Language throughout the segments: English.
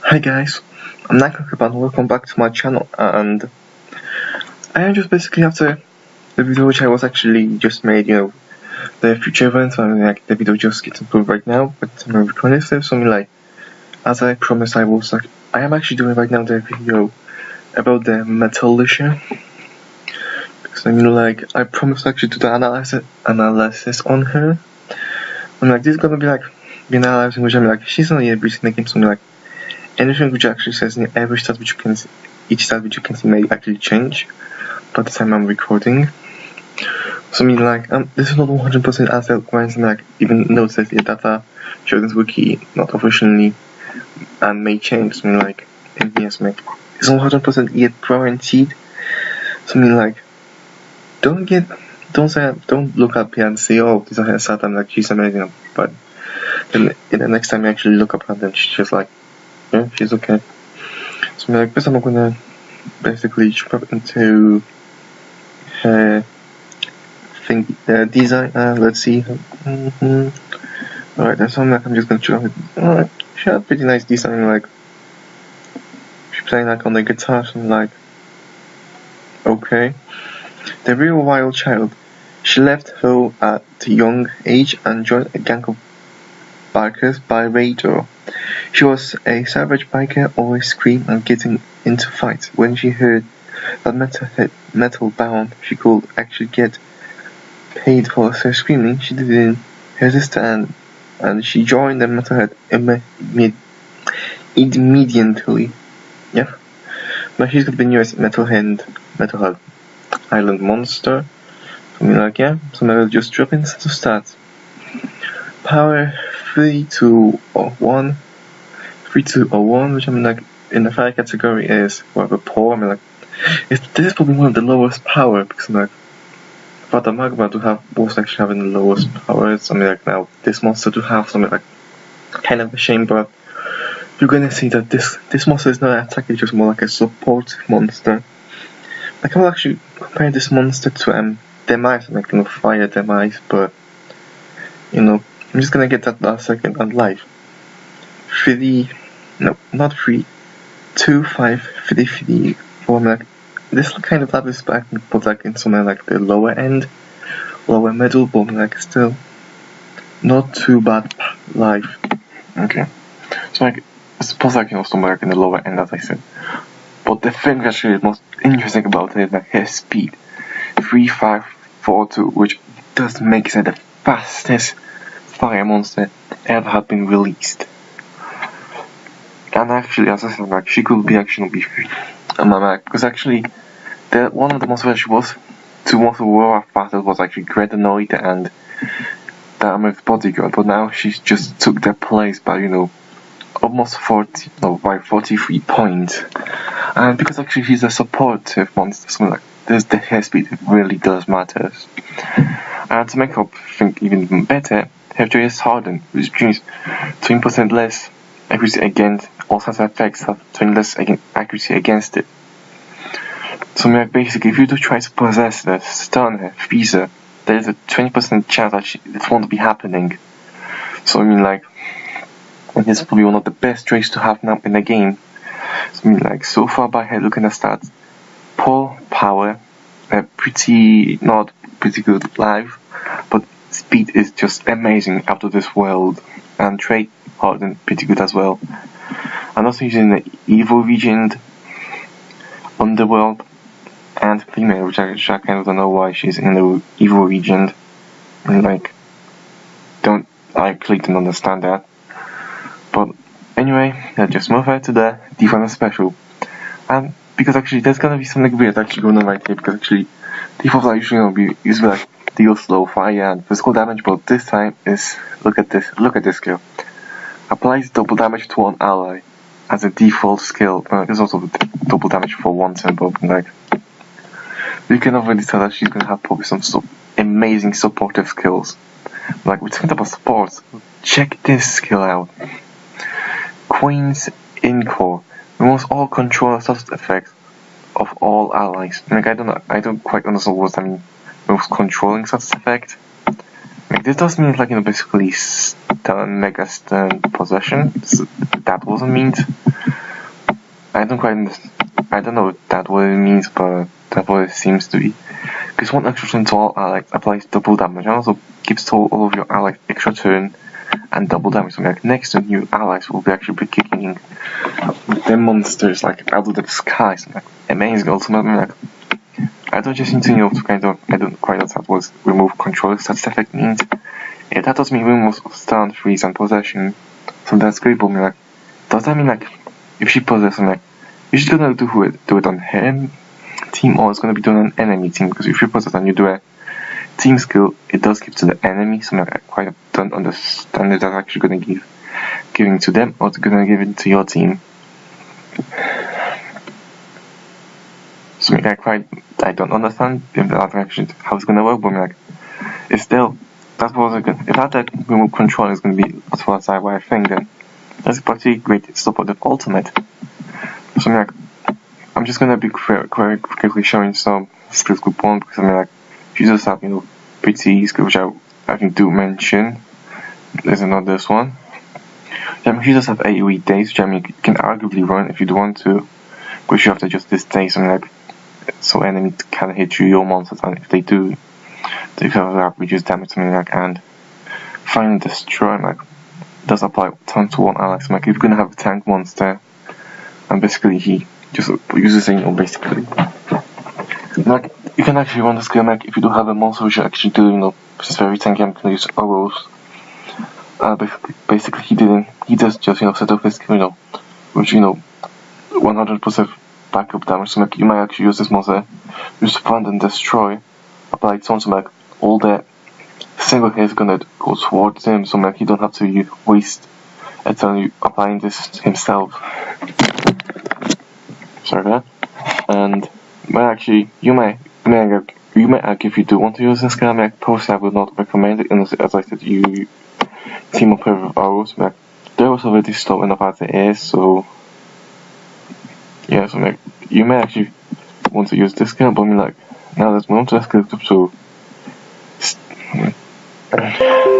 Hi guys, I'm Nakaka and welcome back to my channel, and I am just basically after the video which I was actually just made, the future events, and like the video just gets improved right now, but I'm recording this, so as I promised I am actually doing right now the video about the Metalisha, because I promised actually to do analysis on her, and this is gonna be be analyzing which she's not yet in the game, so anything which actually says in every stat which you can see, each stat which you can see may actually change by the time I'm recording. So this is not 100% as eloquent, and even notes that the data shows this wiki not officially and may change. It's not 100% yet guaranteed. So don't look up here and say, oh, this is her stat and she's amazing, but then the next time you actually look up her, then she's just yeah, she's okay. So first I'm gonna basically jump up into her design. Let's see. Alright, that's something I'm just gonna jump it. Alright, she had pretty nice design. She's playing on the guitar. So I'm okay. The real wild child. She left home at a young age and joined a gang of bikers by radio. She was a savage biker, always screaming and getting into fights. When she heard that metal bound she could actually get paid for her screaming, she didn't resist and she joined the metalhead immediately. Yeah. Now she's got the newest metalhead island monster. Yeah, so I'll just drop in to start. Power 3, 2, or 1. 3, 2, or 1, which in the fire category is whatever poor. This is probably one of the lowest power, because for the magma to have was actually having the lowest power. Now this monster to have something kind of a shame, but you're gonna see that this monster is not an attack, it's just more like a support monster. I can actually compare this monster to Demise, fire Demise, but I'm just gonna get that last second on live. 3, no, not 3, 2, 5, 3, 3, 4. This kind of lab is back, but in somewhere the lower end, lower middle, but still not too bad life. Okay, so I suppose somewhere in the lower end, as I said. But the thing actually is most interesting about it is his speed, 3, 5, 4, 2, which does make it the fastest fire monster ever had been released. And actually, as I said, she could be actually be free. Because actually, one of the monsters she was to most of the world fastest was actually Gredanoid and the American Bodyguard, but now she's just took their place by almost 43 points. And because actually she's a supportive monster, something this, the hair speed really does matter. And to make up think even better, her joy is hardened, which means 20% less accuracy against all sorts of effects, have 20 less accuracy against it. So basically, if you do try to possess her, stun her, freeze her, there is a 20% chance that it won't be happening. So this is probably one of the best traits to have now in the game. So so far by her looking at stats, poor power, not pretty good life, but speed is just amazing out of this world, and trait hardened pretty good as well. And also using the evil region, underworld, and female, which I kind of don't know why she's in the evil region. I clearly don't understand that. But anyway, let's just move her to the Defender Special. And because actually there's gonna be something weird actually going on right here, because actually defaults are usually usually deal slow fire and physical damage, but this time is look at this skill. Applies double damage to one ally as a default skill. There's also double damage for one symbol, you can already tell that she's gonna have probably some amazing supportive skills. We're talking about sports. Check this skill out. Queen's Encore removes all control status effects of all allies. I don't quite understand what that means. Removes controlling status effect. This does mean basically stun, mega stun, possession. That wasn't meant. I don't quite understand. I don't know that what it means, but that's what it seems to be. Because one extra turn to all allies applies double damage and also gives to all of your allies extra turn and double damage. So like next turn, your allies will actually be kicking them monsters like out of the sky. So like amazing. Ultimately, like I don't just need to to kind of, I don't quite know what was remove control such effect means. Yeah, that does mean remove stun, freeze, and possession. So that's great, but like, does that mean like if she possesses like, is she gonna do it on her team or it's gonna be done on enemy team? Because if you possess and you do a team skill, it does give to the enemy. So like, I quite don't understand if that's actually gonna giving to them or it's gonna give it to your team. So I don't understand if that actually how it's gonna work, but like, it's still that's what if that remote control is gonna be as far as I think, then that's particularly great support the ultimate. So like, I'm just gonna be quickly showing some skills group 1 because like, you just have pretty skills which I think do mention. There's another this one. Yeah, you just have AoE days, which you can arguably run if you do want to, but you have to just this day something like. So enemies can hit your monsters, and if they do, they can reduce damage, something like, and find destroy, like, does apply time to one ally. So like, if you're gonna have a tank monster, and basically he just uses basically, like, you can actually run the skill, like, if you do have a monster which you actually do, which is very tanky, I'm gonna use arrows. Basically he does just, set up his skill, which, 100% backup damage. So like, you might actually use this monster, use find and destroy, apply it on, so like, all the single hit is gonna go towards him, so like, you don't have to waste eternally applying this himself. Sorry for that. And actually, you might if you do want to use this skill, personally I would not recommend it, unless, as I said, you team up with arrows. There was already slow enough as it is, so yeah, so like, you may actually want to use this skill, but now let's move on to the skill group 2.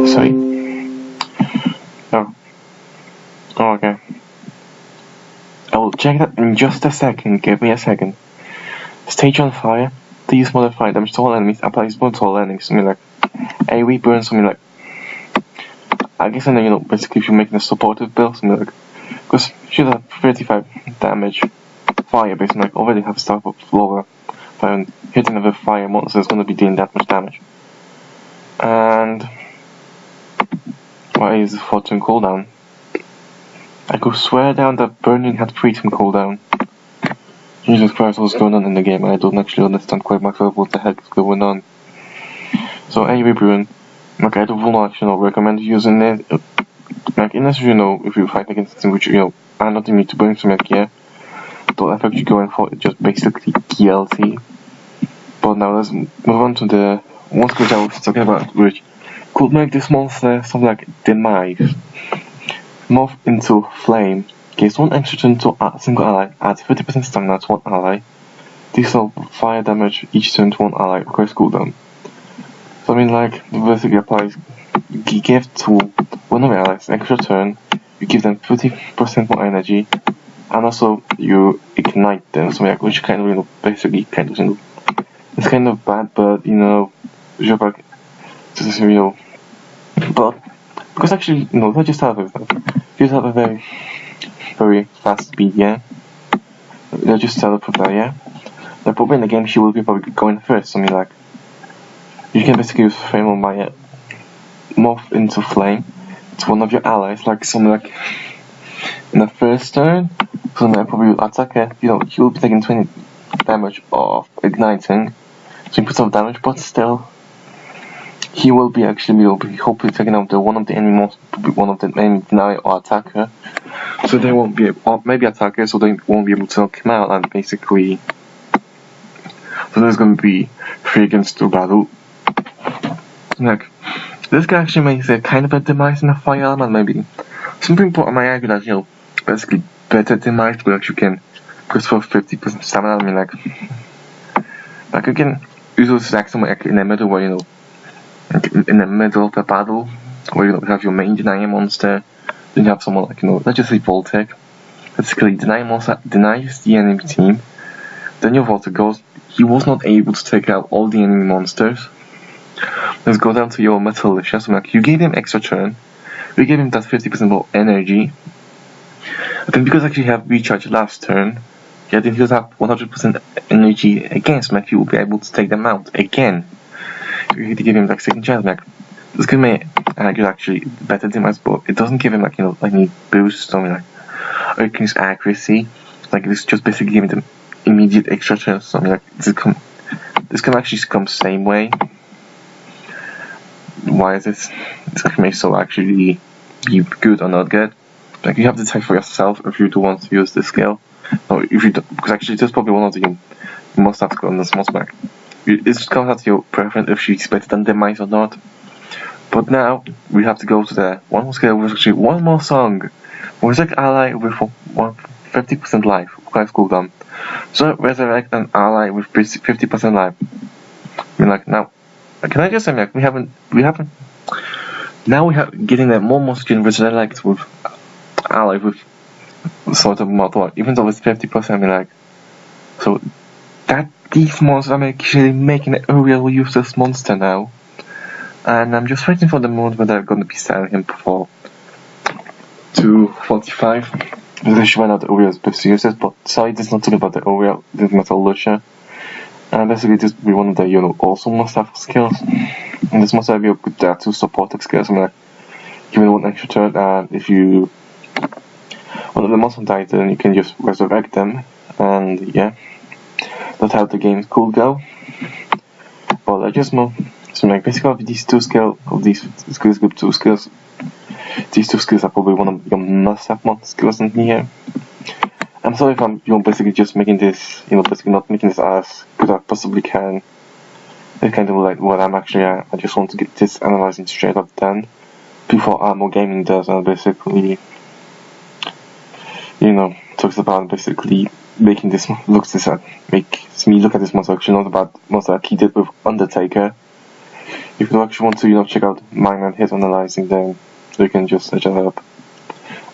Sorry. Oh, okay. I will check that in just a second, give me a second. Stage on fire. These modify damage to all enemies, applies burn to all enemies, something like AoE burn, something like, I guess, and then, basically if you're making a supportive build, something like, because she's at 35 damage. Fire, basically, like, already have stuff up lower fire, and hitting with a fire monster is going to be doing that much damage. And why is the 4-turn cooldown? I could swear down that burning had 3-turn cooldown. Jesus Christ, what's going on in the game? I don't actually understand quite myself what the heck is going on. So anyway, Bruin, okay, I will not actually recommend using it. Like, unless if you fight against something which are not need to burn some yeah. The effect you're going for is just basically TLT. But now let's move on to the one skill I was talking about, which could make this monster something like Demise. Morph into Flame. Gains 1 extra turn to a single ally, adds 50% stamina to one ally. Deals fire damage each turn to one ally, requires cooldown. So like, basically applies, you give to one of your allies an extra turn, you give them 50% more energy, and also you ignite them, so like, which kind of basically kind of it's kind of bad, but but because actually not just have it, you just have a very fast speed, yeah. They'll just teleport there, yeah. The problem in the game, she will be probably going first, something like, you can basically use Flame on Maya, morph into Flame. It's one of your allies, like something like in the first turn, something like probably attack her, she will be taking 20 damage off igniting, so he puts off damage, but still, he will be actually hopefully taking out one of the enemy monsters, one of the enemy deny or attack her. So they won't be or maybe attack her, so they won't be able to knock him out, and basically, so there's going to be 3 against 2 battle. Like, this guy actually makes a kind of a demise in a fire element, maybe. Some people might argue that, basically better demise, but actually can push for 50% stamina. I mean, like you can use like somewhere in the middle where, like in the middle of the battle, where you have your main denying monster, then you have someone like, let's just say Voltec, basically denies the enemy team. Then your water goes. He was not able to take out all the enemy monsters. Let's go down to your Metalisha. So like, you gave him extra turn. You gave him that 50% more energy. I think because actually you have recharge last turn, yeah, then he does have 100% energy again, so like you will be able to take them out again. You need to give him like second chance, like this can make actually better damage, but it doesn't give him like any boost or like, or you can use accuracy. Like this just basically giving them immediate extra chance. Something like this can actually come same way. Why is this? This can make so actually be good or not good. Like you have to decide for yourself if you do want to use this skill, or if you don't, because actually this is probably one of the most have to go on this most back. It just comes out to your preference if she's better than Demise or not. But now we have to go to the one more skill, which is actually one more song. Resurrect ally with 50% life. Guys, cooldown. So resurrect an ally with 50% life. I mean, like now, can I just say like we haven't. Now we have getting that more monsters can resurrect with ally with sort of mod, even though it's 50%. I mean, like so that these monsters are actually making a real useless monster now. And I'm just waiting for the moment where they're going to be selling him for 245. They should run out the Uriel's best uses, but sorry, this is not talking about the Uriel, this is Metalisha. And basically this will be one of the also must-have skills. And this must have your two supporting skills. I mean, like, give it one extra turn, and if you one of the monsters die, then you can just resurrect them, and yeah, that's how the game could go. But I just know. So like basically these two skills are probably one of your must-have skills in here. I'm sorry if I'm basically just making this basically not making this as good as I possibly can. It's kind of like what I'm actually I just want to get this analyzing straight up done before Armor Gaming does, and basically talks about basically making this makes me look at this monster actually not about monster like he did with Undertaker. If you actually want to check out mine and his analyzing, then you can just search it up.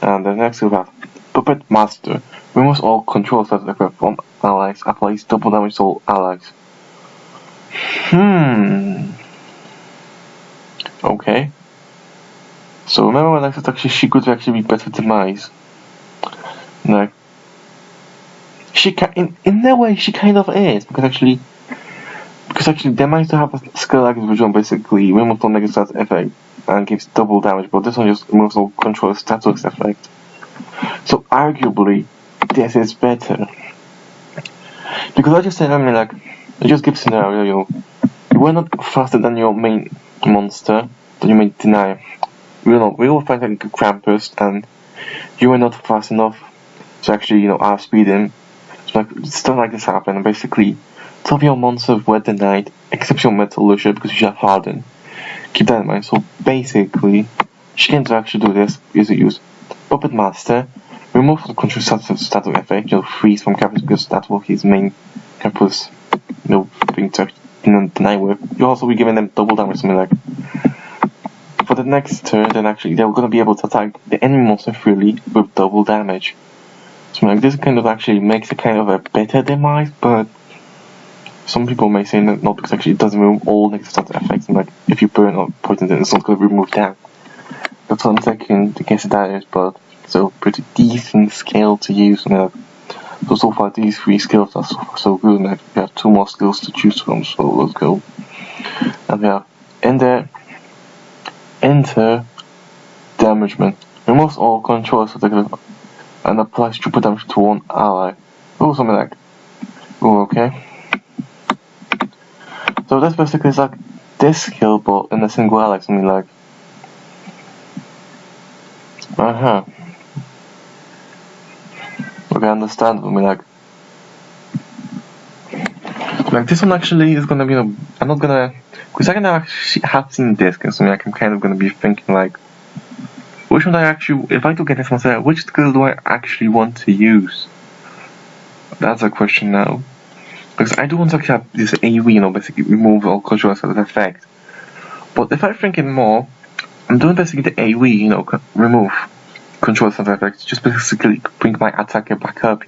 And the next we have Puppet Master. Removes all control status effect from allies, applies double damage to all allies. Okay. So remember when I said actually she could actually be better than Demise? No. In a way she kind of is, because actually Demise to have a skill like this, which one basically removes all negative status effect and gives double damage, but this one just removes all control status effect. So arguably this is better. Because I just said, I mean, like, it just gives scenario, you were not faster than your main monster, than your main denier. We will find like a Krampus, and you were not fast enough to actually, outspeed him. So like, stuff like this happened, and basically, some of your monsters were denied, except your Metalisha, because you have Harden. Keep that in mind. So basically, she can actually do this, is to use Puppet Master, remove the control status effect, freeze from Krampus, because that's what his main Krampus, being denied with. You'll also be giving them double damage, something like. For the next turn, then actually they're gonna be able to attack the enemy monster freely with double damage. So like this kind of actually makes it kind of a better Demise, but some people may say not, because actually it doesn't remove all negative status effects, and like if you burn or poison, then it's not gonna remove that. That's what I'm thinking the case that is, but it's a pretty decent skill to use. So far these three skills are so good. We have two more skills to choose from, so let's go. And we have Enter Damagement. Removes all controls and applies triple damage to one ally. Oh, something like. Oh, okay. So that's basically like this skill, but in a single ally, something like. Okay, I understand. I mean, like this one actually is gonna be. I'm not gonna, because I actually have seen this, because I'm kind of gonna be thinking like, which one if I do get this one, which skill do I actually want to use? That's a question now, because I do want to actually have this AoE, basically remove all control status effect. But if I'm thinking more, I'm doing basically the AoE, remove control some effects, just basically bring my attacker back up,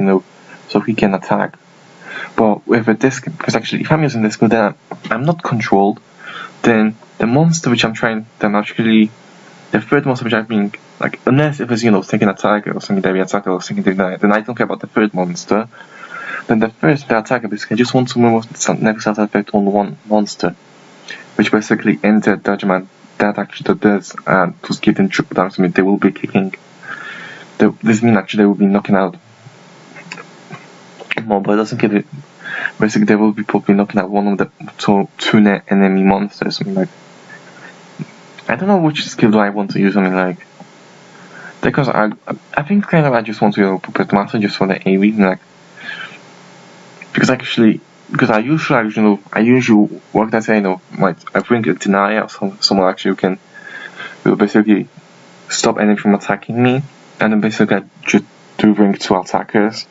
so he can attack. But with a disc, because actually if I'm using this skill, then I'm not controlled, then the monster which I'm trying, the third monster which I'm being, like, unless if it's, second attacker or secondary attacker or secondary denier, then I don't care about the third monster. Then the attacker basically just wants to move the next effect on one monster, which basically ends their judgment. That actually does, and to give them triple damage, they will be kicking. This means actually they will be knocking out more, but it doesn't give it. Basically, they will be probably knocking out one of the two enemy monsters. I don't know which skill do I want to use. Because I think kind of I just want to use Puppet Master just for the AoE, because I usually work that way, I bring a denier or someone actually who will basically stop anything from attacking me, and then basically I just do bring two attackers,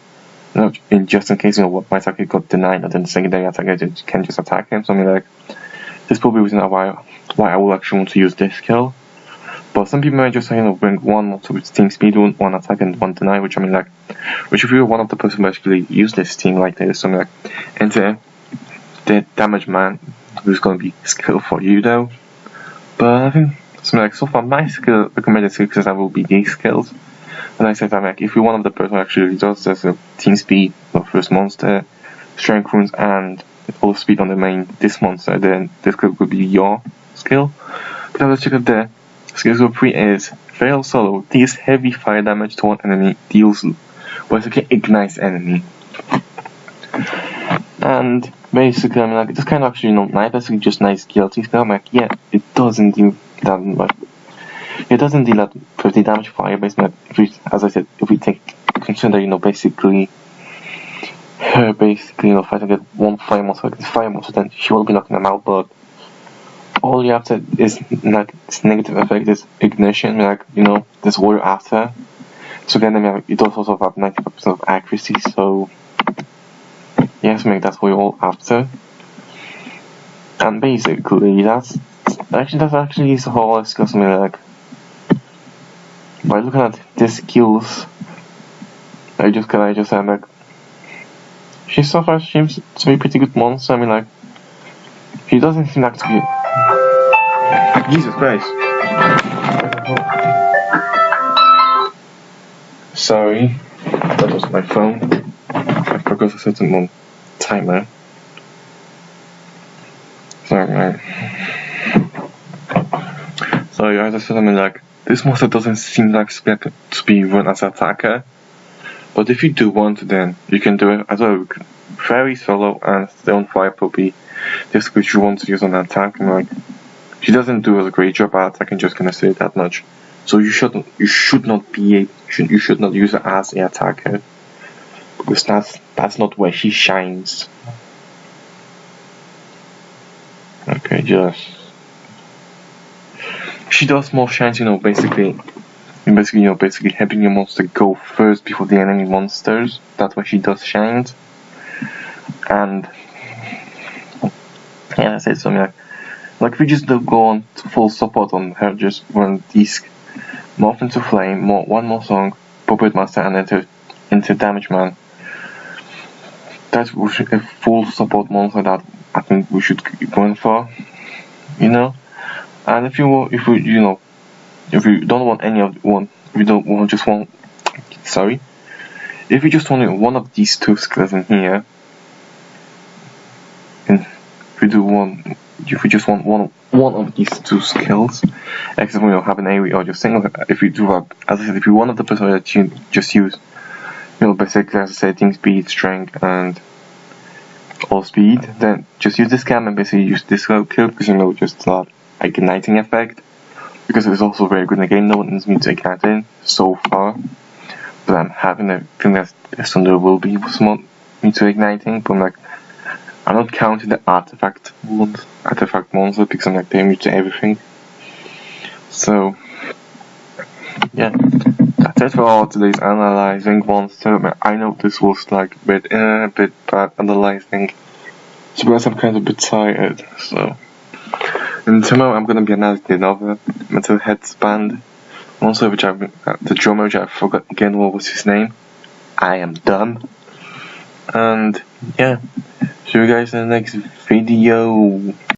just in case my attacker got denied, and then the secondary attacker can just attack him. So this is probably the reason why I will actually want to use this skill. But some people might just bring one monster with team speed, one attack and one deny, which which if you're one of the person who actually use this team like this, enter the damage man, who's going to be skill for you though. But I think so far my recommended skills will be these skills. And I said if you're one of the person who actually does this team speed, the first monster, strength runes, and all speed on this monster, then this skill could be your skill. But let's check out the skill 3 is fail solo, deals heavy fire damage to one enemy, basically ignites enemy. And basically this kind of actually basically just nice guilty skill. Yeah, it doesn't do that much. It doesn't deal that 50 damage fire based, as I said, if we consider basically her fighting at one fire monster, then she will be knocking them out. But all you have to is this negative effect is ignition, this warrior after. So then it does also have 95% of accuracy. So yes, that's what you're all after. And basically that's actually the whole skill. By looking at the skills, I just say she so far seems to be a pretty good monster. He doesn't seem to be. Jesus Christ. Sorry, that was my phone. I forgot to set it on timer. Sorry, man. So as I said, this monster doesn't seem to be run as an attacker. But if you do want, then you can do it as well. Very solo and stay on fire probably. This which you want to use on an attack. She doesn't do a great job at attacking, just gonna say that much. So you should not use her as an attacker, because that's not where she shines. Okay, she does more shines, basically helping your monster go first before the enemy monsters. That's where she does shines. And yeah, that's it. So if we just don't go on to full support on her, just run these morph into flame, one more song, puppet master, and into damage man. That's a full support monster that I think we should keep going for, And if you don't want any of one, if you don't want just one, if you just want one of these two skills in here, and if you just want one of these two skills, except when you have an AoE or just single, if you do have, as I said, if you're one of the person that you just use, basically as I said, team speed, strength, and all speed, then just use this cam and basically use this kill, because just that igniting effect, because it's also very good in the game. No one needs me to ignite it so far, but I'm having a feeling that there will be some me to igniting, but I'm not counting the artifact monster, because they're immune to everything. So yeah, that's it for all today's analyzing monster. I know this was a bit bad analyzing, so because I'm kind of a bit tired. So and tomorrow I'm gonna be analyzing another Metal Heads band, Also, the drummer, which I forgot again what was his name. I am dumb. And yeah, see you guys in the next video.